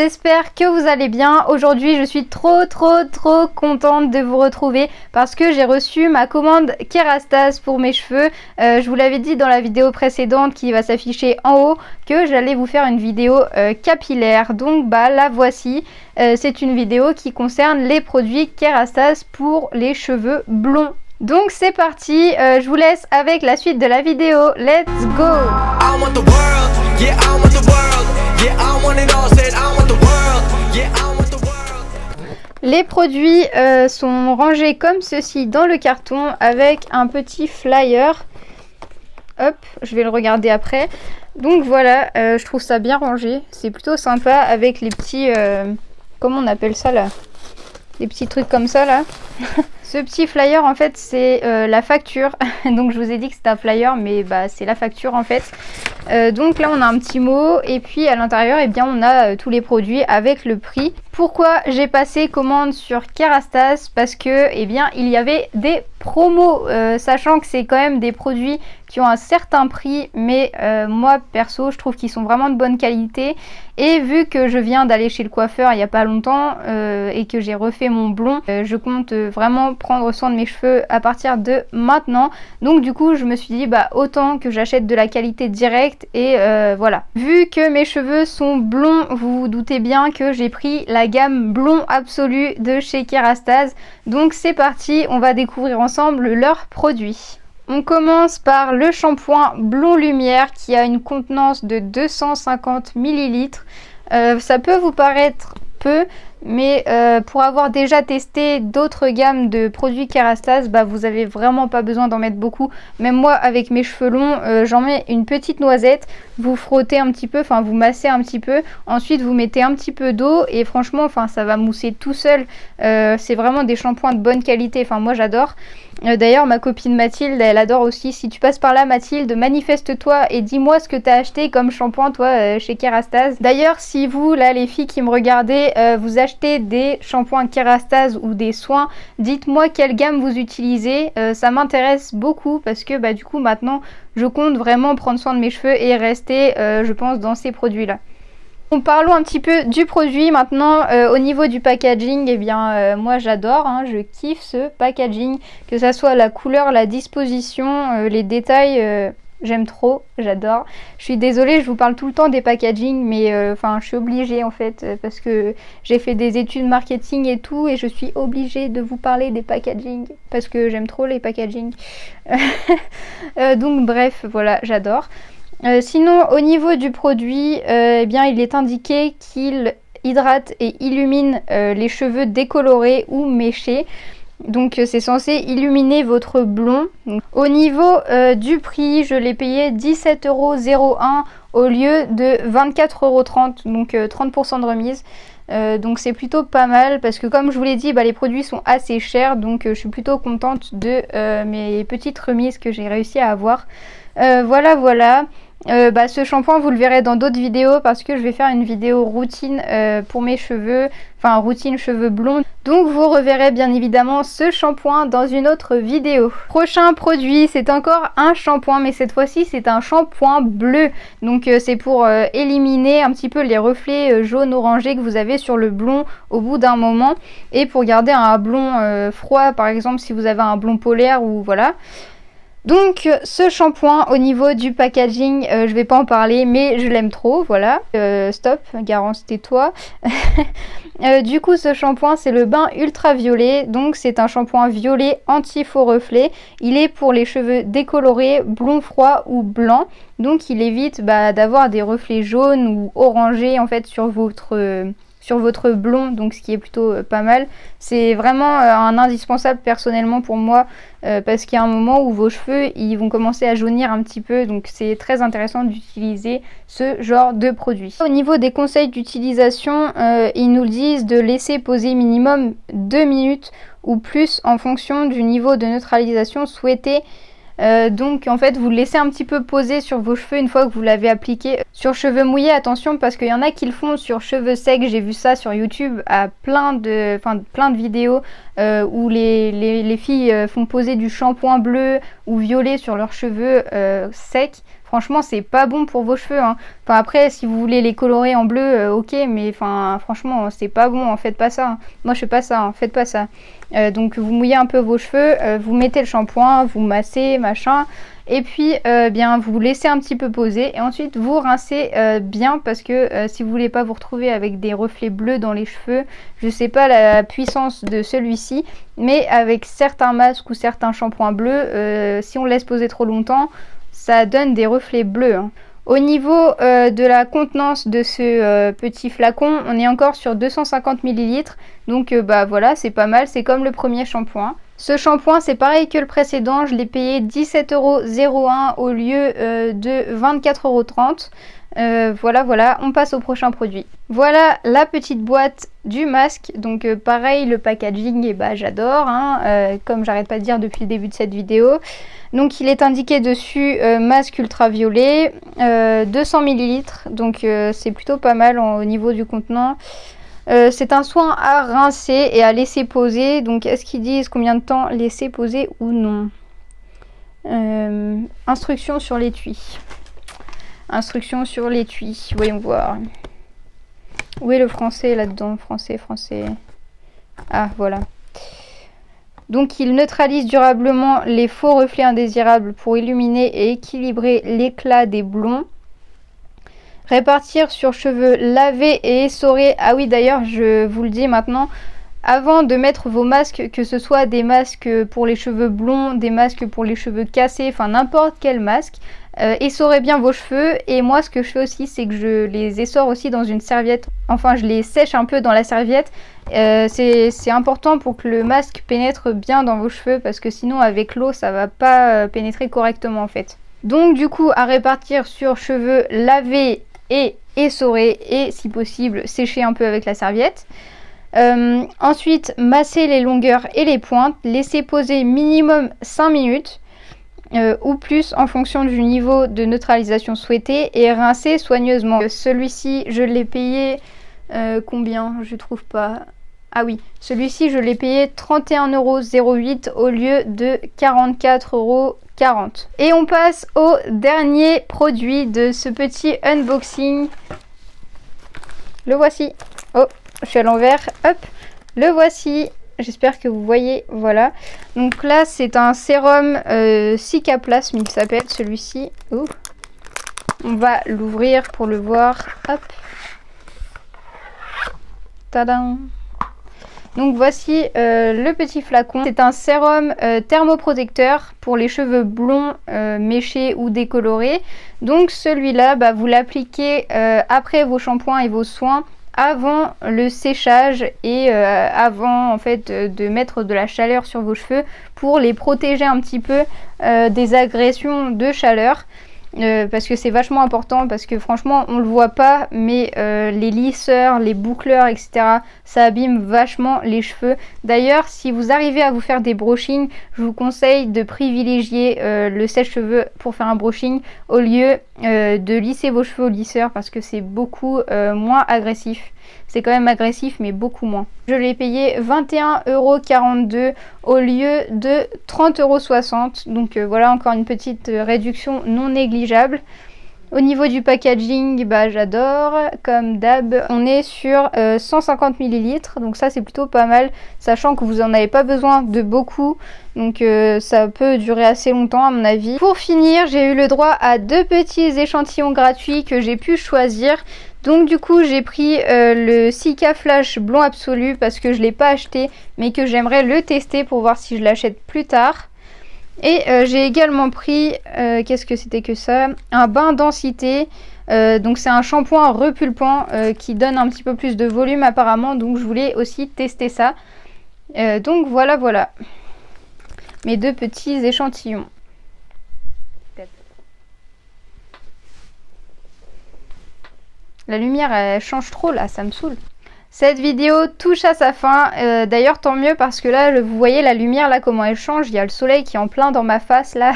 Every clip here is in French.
j'espère que vous allez bien. Aujourd'hui je suis trop contente de vous retrouver parce que j'ai reçu ma commande Kerastase pour mes cheveux. Je vous l'avais dit dans la vidéo précédente qui va s'afficher en haut que j'allais vous faire une vidéo capillaire. Donc la voici. C'est une vidéo qui concerne les produits Kerastase pour les cheveux blonds. Donc c'est parti, je vous laisse avec la suite de la vidéo. Let's go! Les produits sont rangés comme ceci dans le carton avec un petit flyer. Hop, je vais le regarder après. Donc voilà, je trouve ça bien rangé. C'est plutôt sympa avec les petits... comment on appelle ça là? Les petits trucs comme ça là. Ce petit flyer en fait c'est la facture. Donc je vous ai dit que c'était un flyer mais c'est la facture en fait. Donc là on a un petit mot et puis à l'intérieur on a tous les produits avec le prix. Pourquoi j'ai passé commande sur Kerastase? Parce que il y avait des promos, sachant que c'est quand même des produits qui ont un certain prix, mais moi perso je trouve qu'ils sont vraiment de bonne qualité. Et vu que je viens d'aller chez le coiffeur il n'y a pas longtemps et que j'ai refait mon blond, je compte vraiment prendre soin de mes cheveux à partir de maintenant. Donc du coup je me suis dit autant que j'achète de la qualité directe et voilà. Vu que mes cheveux sont blonds, vous vous doutez bien que j'ai pris la gamme blond absolu de chez Kerastase. Donc c'est parti, on va découvrir ensemble leurs produits. On commence par le shampoing Blond Lumière qui a une contenance de 250 ml. Ça peut vous paraître peu, mais pour avoir déjà testé d'autres gammes de produits Kerastase, vous avez vraiment pas besoin d'en mettre beaucoup. Même moi avec mes cheveux longs, j'en mets une petite noisette, vous frottez un petit peu, vous massez un petit peu, ensuite vous mettez un petit peu d'eau et franchement ça va mousser tout seul. C'est vraiment des shampoings de bonne qualité, moi j'adore. D'ailleurs ma copine Mathilde elle adore aussi. Si tu passes par là Mathilde, manifeste-toi et dis-moi ce que tu as acheté comme shampoing toi chez Kerastase. D'ailleurs si vous là les filles qui me regardez vous achetez des shampoings Kerastase ou des soins, dites-moi quelle gamme vous utilisez, ça m'intéresse beaucoup parce que du coup maintenant je compte vraiment prendre soin de mes cheveux et rester je pense dans ces produits là. Donc parlons un petit peu du produit maintenant. Au niveau du packaging, moi j'adore, je kiffe ce packaging, que ça soit la couleur, la disposition, les détails, j'aime trop, j'adore. Je suis désolée, je vous parle tout le temps des packaging, mais je suis obligée en fait, parce que j'ai fait des études marketing et tout, et je suis obligée de vous parler des packaging, parce que j'aime trop les packaging. Donc bref, voilà, j'adore. Sinon au niveau du produit, il est indiqué qu'il hydrate et illumine les cheveux décolorés ou méchés. Donc c'est censé illuminer votre blond. Donc, au niveau du prix, je l'ai payé 17,01 € au lieu de 24,30 €, donc 30% de remise. Donc c'est plutôt pas mal parce que comme je vous l'ai dit, les produits sont assez chers, donc je suis plutôt contente de mes petites remises que j'ai réussi à avoir. Voilà. Ce shampoing vous le verrez dans d'autres vidéos parce que je vais faire une vidéo routine pour mes cheveux, routine cheveux blonds. Donc vous reverrez bien évidemment ce shampoing dans une autre vidéo. Prochain produit, c'est encore un shampoing, mais cette fois-ci c'est un shampoing bleu. Donc c'est pour éliminer un petit peu les reflets jaunes orangés que vous avez sur le blond au bout d'un moment et pour garder un blond froid, par exemple si vous avez un blond polaire ou voilà. Donc ce shampoing au niveau du packaging, je vais pas en parler mais je l'aime trop, voilà. Stop, Garance tais-toi. Du coup ce shampoing c'est le bain ultraviolet, donc c'est un shampoing violet anti-faux reflet. Il est pour les cheveux décolorés, blond froid ou blanc. Donc il évite d'avoir des reflets jaunes ou orangés en fait sur votre blond, donc ce qui est plutôt pas mal. C'est vraiment un indispensable personnellement pour moi parce qu'il y a un moment où vos cheveux ils vont commencer à jaunir un petit peu, donc c'est très intéressant d'utiliser ce genre de produit. Au niveau des conseils d'utilisation, ils nous disent de laisser poser minimum 2 minutes ou plus en fonction du niveau de neutralisation souhaité. Donc en fait vous le laissez un petit peu poser sur vos cheveux une fois que vous l'avez appliqué. Sur cheveux mouillés, attention parce qu'il y en a qui le font sur cheveux secs. J'ai vu ça sur YouTube à plein de vidéos où les filles font poser du shampoing bleu ou violet sur leurs cheveux secs, franchement c'est pas bon pour vos cheveux, hein. Enfin après si vous voulez les colorer en bleu, ok, mais enfin franchement c'est pas bon, hein, faites pas ça, hein. Moi je fais pas ça, hein, faites pas ça. Donc vous mouillez un peu vos cheveux, vous mettez le shampoing, vous massez machin, et puis bien vous laissez un petit peu poser et ensuite vous rincez bien, parce que si vous voulez pas vous retrouver avec des reflets bleus dans les cheveux, je sais pas la puissance de celui-ci, mais avec certains masques ou certains shampoings bleus, si on laisse poser trop longtemps, ça donne des reflets bleus, hein. Au niveau de la contenance de ce petit flacon, on est encore sur 250 ml. Donc bah voilà, c'est pas mal, c'est comme le premier shampoing. Ce shampoing, c'est pareil que le précédent, je l'ai payé 17,01 € au lieu de 24,30 €. Voilà, on passe au prochain produit. Voilà la petite boîte du masque. Donc pareil, le packaging, bah, j'adore, hein, comme j'arrête pas de dire depuis le début de cette vidéo. Donc il est indiqué dessus masque ultraviolet, 200 ml, donc c'est plutôt pas mal au niveau du contenant. C'est un soin à rincer et à laisser poser. Donc est-ce qu'ils disent combien de temps laisser poser ou non? Instruction sur l'étui. Instruction sur l'étui, voyons voir. Où est le français là-dedans? Français. Ah voilà. Donc il neutralise durablement les faux reflets indésirables pour illuminer et équilibrer l'éclat des blonds. Répartir sur cheveux lavés et essorés. Ah oui, d'ailleurs, je vous le dis maintenant, avant de mettre vos masques, que ce soit des masques pour les cheveux blonds, des masques pour les cheveux cassés, enfin n'importe quel masque, essorez bien vos cheveux. Et moi, ce que je fais aussi, c'est que je les essore aussi dans une serviette. Enfin, je les sèche un peu dans la serviette. C'est important pour que le masque pénètre bien dans vos cheveux, parce que sinon, avec l'eau, ça va pas pénétrer correctement en fait. Donc du coup, à répartir sur cheveux lavés et essorés, et si possible sécher un peu avec la serviette. Ensuite, masser les longueurs et les pointes, laisser poser minimum 5 minutes ou plus en fonction du niveau de neutralisation souhaité, et rincer soigneusement. Celui-ci, je l'ai payé combien? Je trouve pas. Ah oui, celui-ci je l'ai payé 31,08 € au lieu de 44,40 €. Et on passe au dernier produit de ce petit unboxing. Le voici. Oh, je suis à l'envers. Hop, le voici. J'espère que vous voyez. Voilà. Donc là, c'est un sérum Cicaplast, il s'appelle celui-ci. On va l'ouvrir pour le voir. Hop. Tadam. Donc voici le petit flacon. C'est un sérum thermoprotecteur pour les cheveux blonds, méchés ou décolorés. Donc celui-là, bah, vous l'appliquez après vos shampoings et vos soins, avant le séchage et avant en fait de mettre de la chaleur sur vos cheveux, pour les protéger un petit peu des agressions de chaleur. Parce que c'est vachement important, parce que franchement on le voit pas, mais les lisseurs, les boucleurs, etc., ça abîme vachement les cheveux. D'ailleurs, si vous arrivez à vous faire des brushings, je vous conseille de privilégier le sèche-cheveux pour faire un brushing au lieu de lisser vos cheveux au lisseur, parce que c'est beaucoup moins agressif. C'est quand même agressif, mais beaucoup moins. Je l'ai payé 21,42 € au lieu de 30,60 €. Donc voilà, encore une petite réduction non négligeable. Au niveau du packaging, bah, j'adore. Comme d'hab, on est sur 150 ml. Donc ça, c'est plutôt pas mal, sachant que vous n'en avez pas besoin de beaucoup. Donc ça peut durer assez longtemps à mon avis. Pour finir, j'ai eu le droit à 2 petits échantillons gratuits que j'ai pu choisir. Donc du coup j'ai pris le Cica Flash Blond Absolu, parce que je ne l'ai pas acheté, mais que j'aimerais le tester pour voir si je l'achète plus tard. Et j'ai également pris, qu'est-ce que c'était que ça? Un bain densité. Donc c'est un shampoing repulpant qui donne un petit peu plus de volume apparemment, donc je voulais aussi tester ça. Donc voilà. Mes 2 petits échantillons. La lumière elle change trop là, ça me saoule. Cette vidéo touche à sa fin, d'ailleurs tant mieux parce que là vous voyez la lumière là comment elle change, il y a le soleil qui est en plein dans ma face là,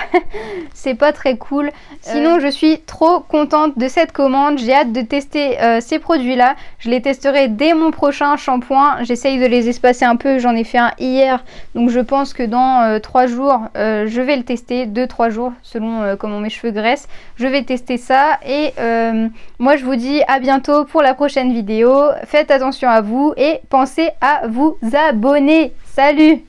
c'est pas très cool. Sinon je suis trop contente de cette commande, j'ai hâte de tester ces produits là, je les testerai dès mon prochain shampoing, j'essaye de les espacer un peu, j'en ai fait un hier, donc je pense que dans 3 jours je vais le tester, 2-3 jours selon comment mes cheveux graissent, je vais tester ça et moi je vous dis à bientôt pour la prochaine vidéo, faites attention à vous et pensez à vous abonner. Salut!